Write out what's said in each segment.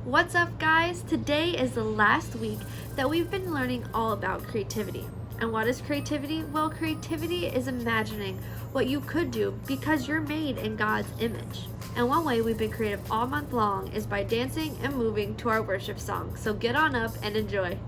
What's up, guys? Today is the last week that we've been learning all about creativity. And what is creativity? Well, creativity is imagining what you could do because you're made in God's image. And one way we've been creative all month long is by dancing and moving to our worship song. So get on up and enjoy.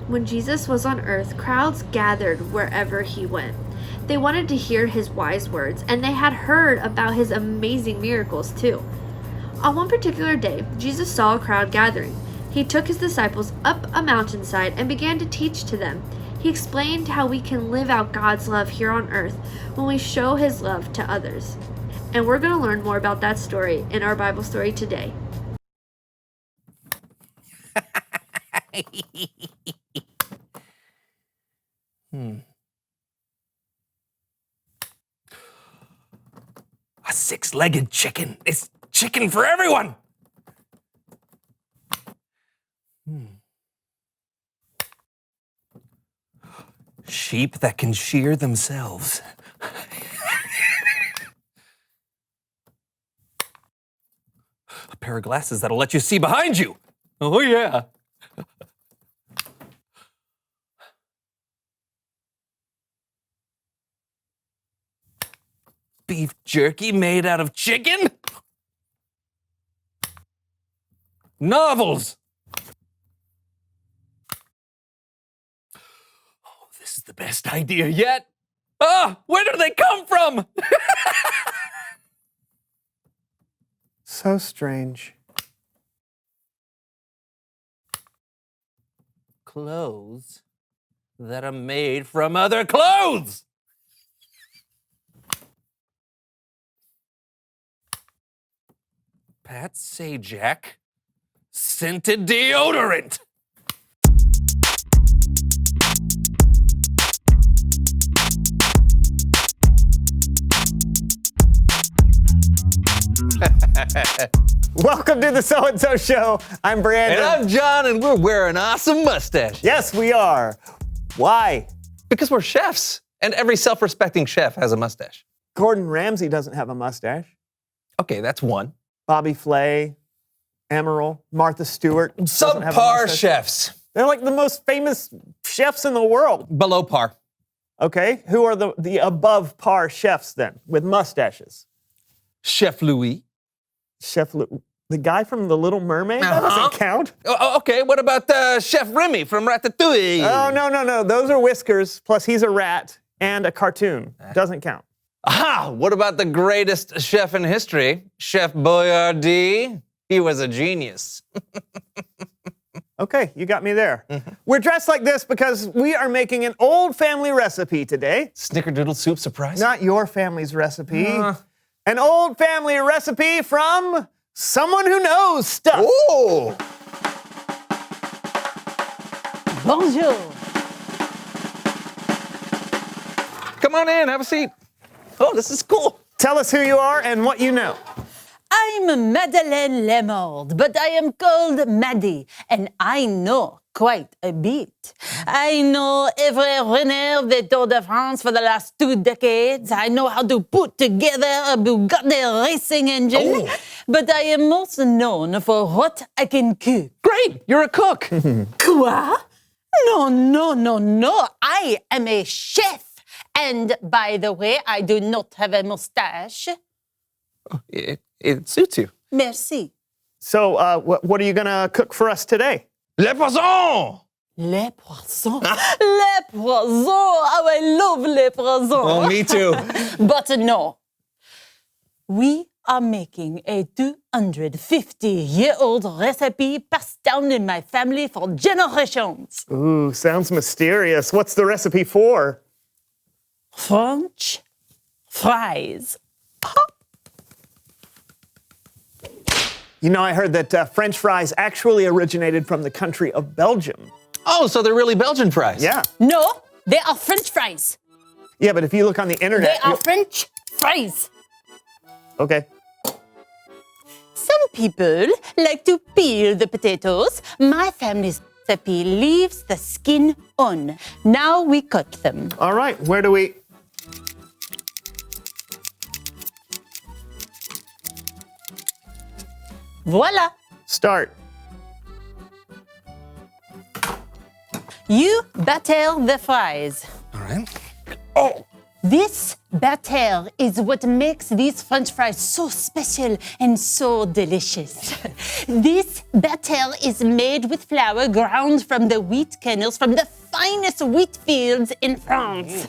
When Jesus was on earth, crowds gathered wherever he went. They wanted to hear his wise words, and they had heard about his amazing miracles too. On one particular day, Jesus saw a crowd gathering. He took his disciples up a mountainside and began to teach to them. He explained how we can live out God's love here on earth when we show his love to others. And we're going to learn more about that story in our Bible story today. A six-legged chicken. It's chicken for everyone. Sheep that can shear themselves. A pair of glasses that'll let you see behind you. Oh, yeah. Beef jerky made out of chicken? Novels! Oh, this is the best idea yet. Ah, where do they come from? So strange. Clothes that are made from other clothes. Pat Sajak scented deodorant. Welcome to the So and So Show. I'm Brandon. And I'm John, and we're wearing awesome mustaches. Yes, we are. Why? Because we're chefs. And every self-respecting chef has a mustache. Gordon Ramsay doesn't have a mustache. Okay, that's one. Bobby Flay, Emeril, Martha Stewart. doesn't have a Subpar mustache. chefs. They're like the most famous chefs in the world. Below par. Okay, who are the above par chefs then with mustaches? Chef Louis. The guy from The Little Mermaid? That doesn't count. Oh, okay, what about Chef Remy from Ratatouille? Oh, no. Those are whiskers, plus he's a rat and a cartoon. Doesn't count. Aha! What about the greatest chef in history, Chef Boyardee? He was a genius. Okay, you got me there. We're dressed like this because we are making an old family recipe today. Snickerdoodle soup surprise? Not your family's recipe. An old family recipe from someone who knows stuff. Oh! Bonjour. Come on in, have a seat. Oh, this is cool. Tell us who you are and what you know. I'm Madeleine Lemord, but I am called Maddie, and I know quite a bit. I know every winner of the Tour de France for the last 2 decades. I know how to put together a Bugatti racing engine. But I am most known for what I can cook. Great, you're a cook. Quoi? No. I am a chef. And by the way, I do not have a mustache. It suits you. Merci. So, what are you gonna cook for us today? Le poisson! Les poissons. Les poissons. Oh, I love les poissons. Oh, me too. But no. We are making a 250-year-old recipe passed down in my family for generations. Ooh, sounds mysterious. What's the recipe for? French fries. You know, I heard that French fries actually originated from the country of Belgium. Oh, so they're really Belgian fries. Yeah. No, they are French fries. Yeah, but if you look on the internet... They are French fries. Okay. Some people like to peel the potatoes. My family's recipe leaves the skin on. Now we cut them. All right, where do we... Voila. start? You batter the fries. All right. This batter is what makes these French fries so special and so delicious. This batter is made with flour ground from the wheat kernels from the finest wheat fields in France.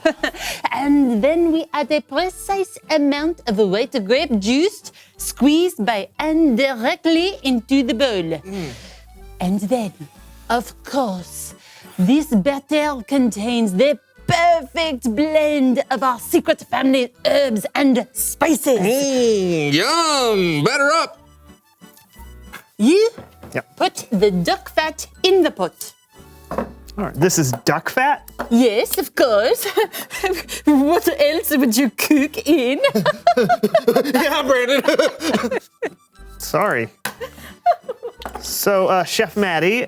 And then we add a precise amount of white grape juice squeezed by hand directly into the bowl. And then, of course, this batter contains the perfect blend of our secret family herbs and spices. Yum! Batter up! You Yep. put the duck fat in the pot. All right, this is duck fat? Yes, of course. What else would you cook in? Yeah, Brandon. Sorry. So, Chef Maddie,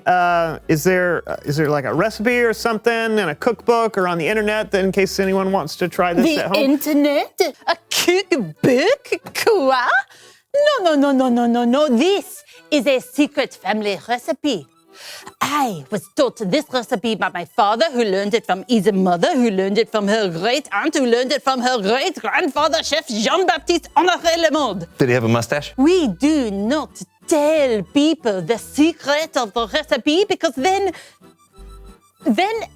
is there like a recipe or something in a cookbook or on the internet that in case anyone wants to try this at The home? internet? A cookbook? Quoi? No. This is a secret family recipe. I was taught this recipe by my father, who learned it from his mother, who learned it from her great aunt, who learned it from her great grandfather, Chef Jean-Baptiste Honoré Lemond. Did he have a mustache? We do not tell people the secret of the recipe because then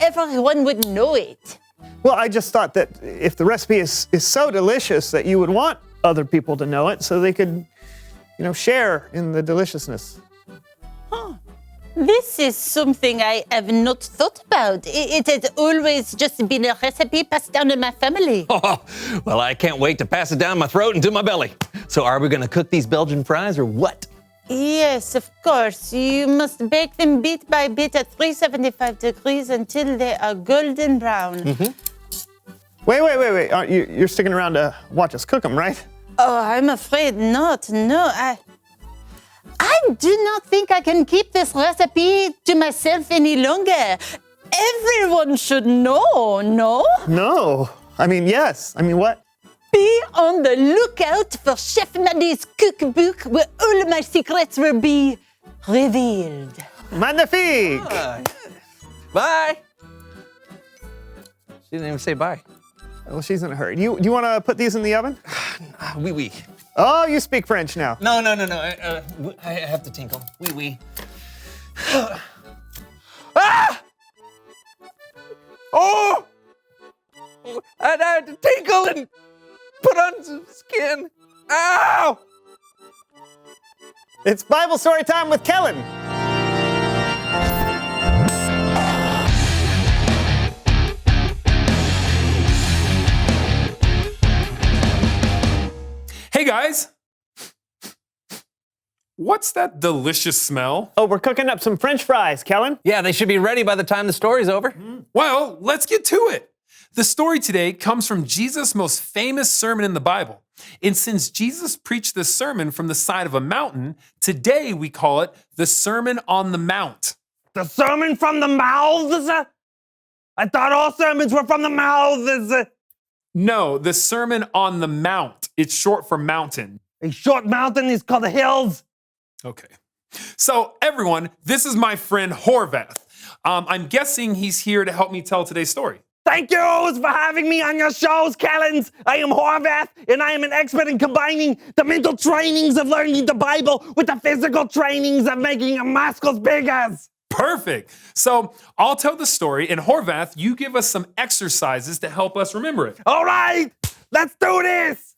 everyone would know it. Well, I just thought that if the recipe is so delicious that you would want other people to know it so they could, share in the deliciousness. This is something I have not thought about. It has always just been a recipe passed down in my family. Oh, well, I can't wait to pass it down my throat into my belly. So are we going to cook these Belgian fries or what? Yes, of course. You must bake them bit by bit at 375 degrees until they are golden brown. Wait. You're sticking around to watch us cook them, right? Oh, I'm afraid not. No, I do not think I can keep this recipe to myself any longer. Everyone should know, no? No. I mean, yes. I mean, what? Be on the lookout for Chef Maddie's cookbook where all my secrets will be revealed. Magnifique! Bye. She didn't even say bye. Well, she's in a hurry. Do you want to put these in the oven? Oui, oui. Oh, you speak French now. No. I have to tinkle. Oui, oui. Ah! Oh! I had to tinkle and put on some skin. Ow! It's Bible story time with Kellen. Hey guys! What's that delicious smell? Oh, we're cooking up some French fries, Kellen. Yeah, they should be ready by the time the story's over. Well, let's get to it. The story today comes from Jesus' most famous sermon in the Bible. And since Jesus preached this sermon from the side of a mountain, today we call it the Sermon on the Mount. The sermon from the mouths? I thought all sermons were from the mouths. No, the Sermon on the Mount. It's short for mountain. A short mountain is called the hills. Okay. So everyone, this is my friend Horvath. I'm guessing he's here to help me tell today's story. Thank you for having me on your shows, Kellens. I am Horvath, and I am an expert in combining the mental trainings of learning the Bible with the physical trainings of making your muscles bigger. Perfect. So I'll tell the story, and Horvath, you give us some exercises to help us remember it. All right, let's do this.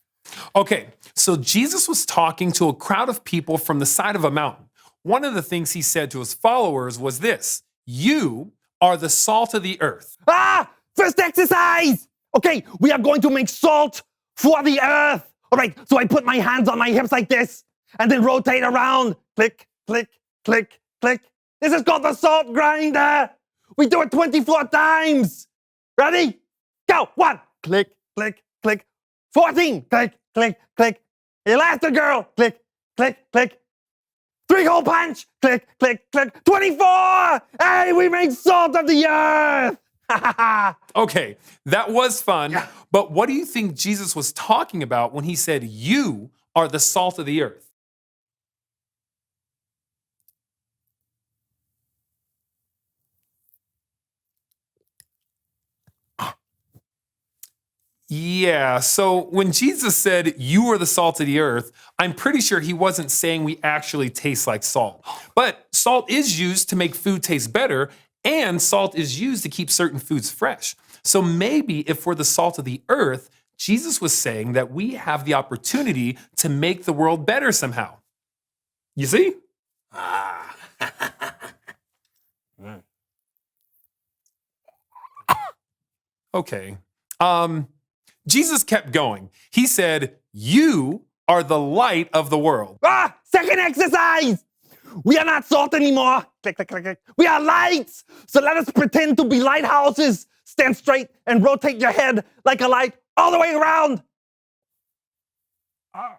Okay, so Jesus was talking to a crowd of people from the side of a mountain. One of the things he said to his followers was this: you are the salt of the earth. First exercise. Okay, we are going to make salt for the earth. All right, so I put my hands on my hips like this and then rotate around. Click, click, click, click. This is called the salt grinder. We do it 24 times. Ready? Go. 1. Click, click, click. 14. Click, click, click. Elastigirl. Click, click, click. 3-hole punch. Click, click, click. 24. Hey, we made salt of the earth. Okay, that was fun, but what do you think Jesus was talking about when he said, you are the salt of the earth? Yeah, so when Jesus said, you are the salt of the earth, I'm pretty sure he wasn't saying we actually taste like salt. But salt is used to make food taste better, and salt is used to keep certain foods fresh. So maybe if we're the salt of the earth, Jesus was saying that we have the opportunity to make the world better somehow. You see? Okay. Jesus kept going. He said, you are the light of the world. Second exercise. We are not salt anymore. Click, click, click, click. We are lights. So let us pretend to be lighthouses. Stand straight and rotate your head like a light all the way around. I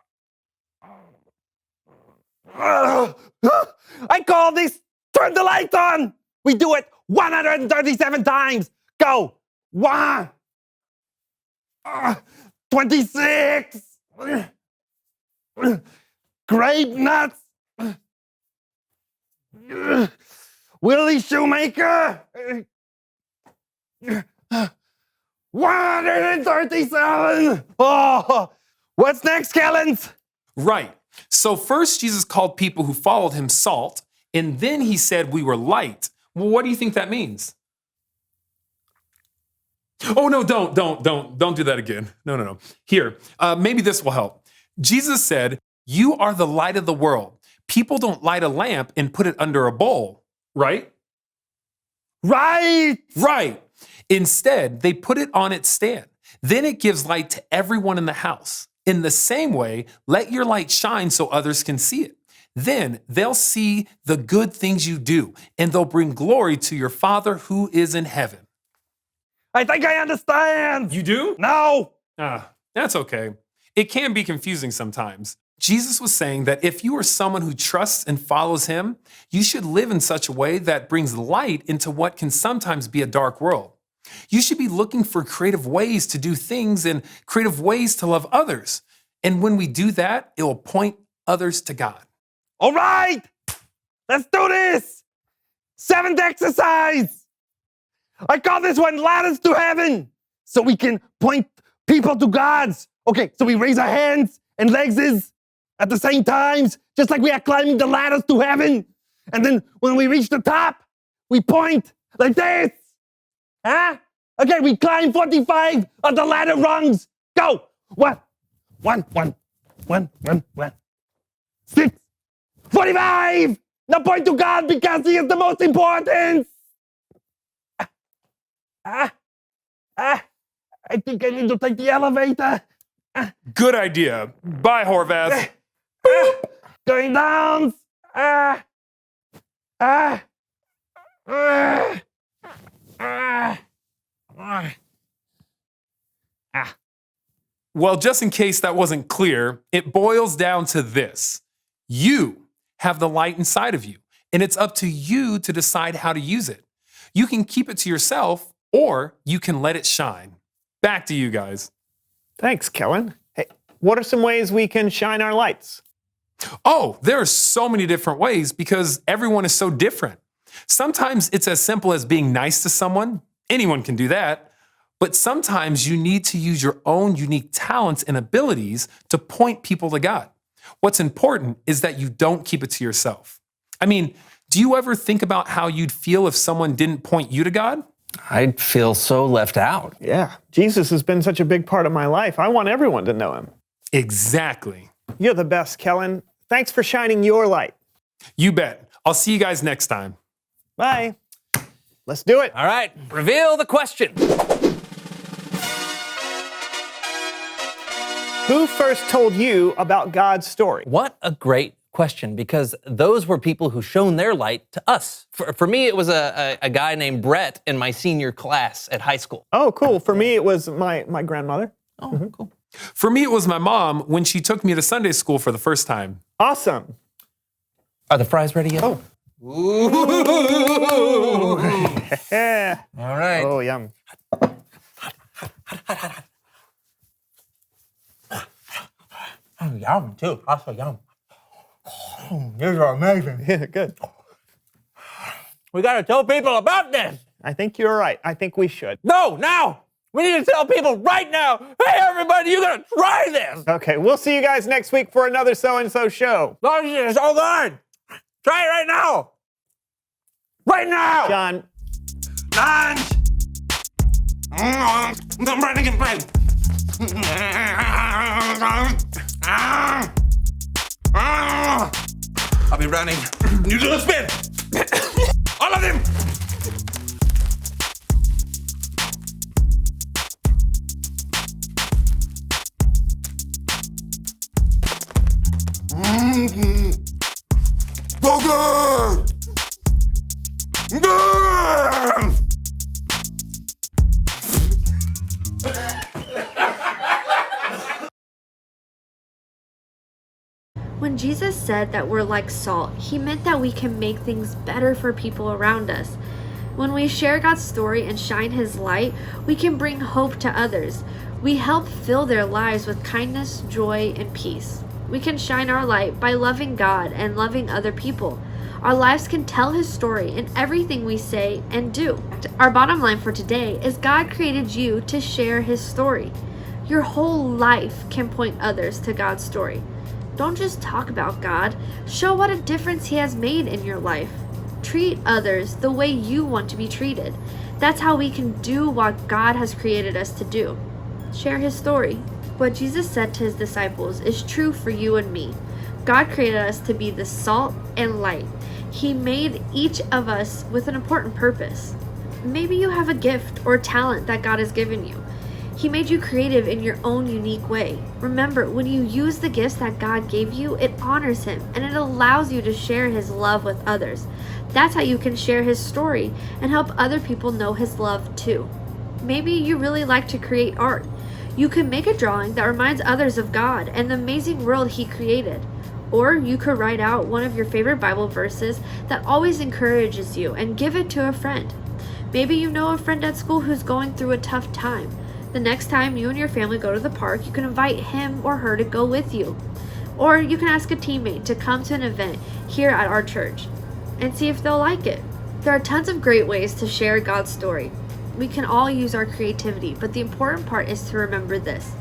call this turn the light on. We do it 137 times. Go. 1. 26. Grape nuts. Willie Shoemaker. 137. Oh, what's next, Kellens? Right. So first Jesus called people who followed him salt, and then he said we were light. Well, what do you think that means? Oh, no, don't do that again. No. Here, maybe this will help. Jesus said, you are the light of the world. People don't light a lamp and put it under a bowl, right? Right. Instead, they put it on its stand. Then it gives light to everyone in the house. In the same way, let your light shine so others can see it. Then they'll see the good things you do, and they'll bring glory to your Father who is in heaven. I think I understand. You do? No. That's okay. It can be confusing sometimes. Jesus was saying that if you are someone who trusts and follows him, you should live in such a way that brings light into what can sometimes be a dark world. You should be looking for creative ways to do things and creative ways to love others. And when we do that, it will point others to God. All right, let's do this. 7th exercise. I call this one ladders to heaven, so we can point people to God's. Okay, so we raise our hands and legs at the same times, just like we are climbing the ladders to heaven. And then when we reach the top, we point like this. Huh? Okay, we climb 45 of the ladder rungs. Go. One. 6. 45. Now point to God because He is the most important. I think I need to take the elevator. Good idea. Bye, Horvath. Going down. Well, just in case that wasn't clear, it boils down to this. You have the light inside of you, and it's up to you to decide how to use it. You can keep it to yourself, or you can let it shine. Back to you guys. Thanks, Kellen. Hey, what are some ways we can shine our lights? Oh, there are so many different ways because everyone is so different. Sometimes it's as simple as being nice to someone. Anyone can do that. But sometimes you need to use your own unique talents and abilities to point people to God. What's important is that you don't keep it to yourself. I mean, do you ever think about how you'd feel if someone didn't point you to God? I'd feel so left out. Yeah, Jesus has been such a big part of my life. I want everyone to know Him. Exactly. You're the best, Kellen. Thanks for shining your light. You bet. I'll see you guys next time. Bye. Let's do it. All right, reveal the question. Who first told you about God's story? What a great question, because those were people who shone their light to us. For me, it was a guy named Brett in my senior class at high school. Oh, cool. For me, it was my grandmother. Oh, cool. For me, it was my mom when she took me to Sunday school for the first time. Awesome. Are the fries ready yet? Oh. Yeah. All right. Oh, yum. Oh, yum, too. Also yum. Oh, these are amazing. Yeah, good. We got to tell people about this. I think you're right. I think we should. No, now. We need to tell people right now. Hey, everybody, you got to try this. Okay, we'll see you guys next week for another So-and-So show. Oh, it's so good. Try it right now. Right now. John. Lunch. I'm running in bed. I'll be running. You do a spin. All of them. Go good. Good. When Jesus said that we're like salt, He meant that we can make things better for people around us. When we share God's story and shine His light, we can bring hope to others. We help fill their lives with kindness, joy, and peace. We can shine our light by loving God and loving other people. Our lives can tell His story in everything we say and do. Our bottom line for today is God created you to share His story. Your whole life can point others to God's story. Don't just talk about God. Show what a difference He has made in your life. Treat others the way you want to be treated. That's how we can do what God has created us to do. Share His story. What Jesus said to His disciples is true for you and me. God created us to be the salt and light. He made each of us with an important purpose. Maybe you have a gift or talent that God has given you. He made you creative in your own unique way. Remember, when you use the gifts that God gave you, it honors Him and it allows you to share His love with others. That's how you can share His story and help other people know His love too. Maybe you really like to create art. You can make a drawing that reminds others of God and the amazing world He created. Or you could write out one of your favorite Bible verses that always encourages you and give it to a friend. Maybe you know a friend at school who's going through a tough time. The next time you and your family go to the park, you can invite him or her to go with you. Or you can ask a teammate to come to an event here at our church and see if they'll like it. There are tons of great ways to share God's story. We can all use our creativity, but the important part is to remember this: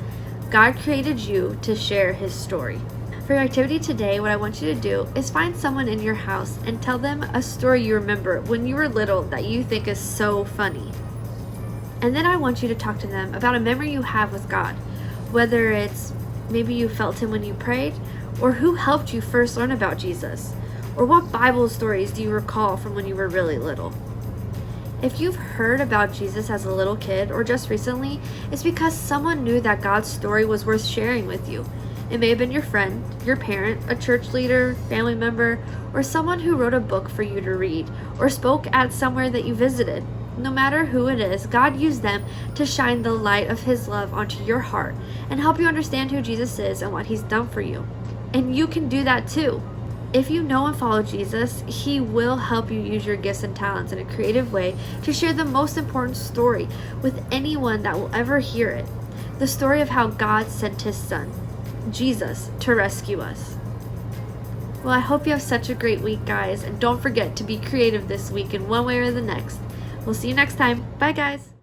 God created you to share his story. For your activity today, what I want you to do is find someone in your house and tell them a story you remember when you were little that you think is so funny. And then I want you to talk to them about a memory you have with God, whether it's maybe you felt him when you prayed, or who helped you first learn about Jesus, or what Bible stories do you recall from when you were really little. If you've heard about Jesus as a little kid or just recently, it's because someone knew that God's story was worth sharing with you. It may have been your friend, your parent, a church leader, family member, or someone who wrote a book for you to read, or spoke at somewhere that you visited. No matter who it is, God used them to shine the light of his love onto your heart and help you understand who Jesus is and what he's done for you. And you can do that too. If you know and follow Jesus, he will help you use your gifts and talents in a creative way to share the most important story with anyone that will ever hear it. The story of how God sent his son, Jesus, to rescue us. Well, I hope you have such a great week, guys, and don't forget to be creative this week in one way or the next. We'll see you next time. Bye, guys.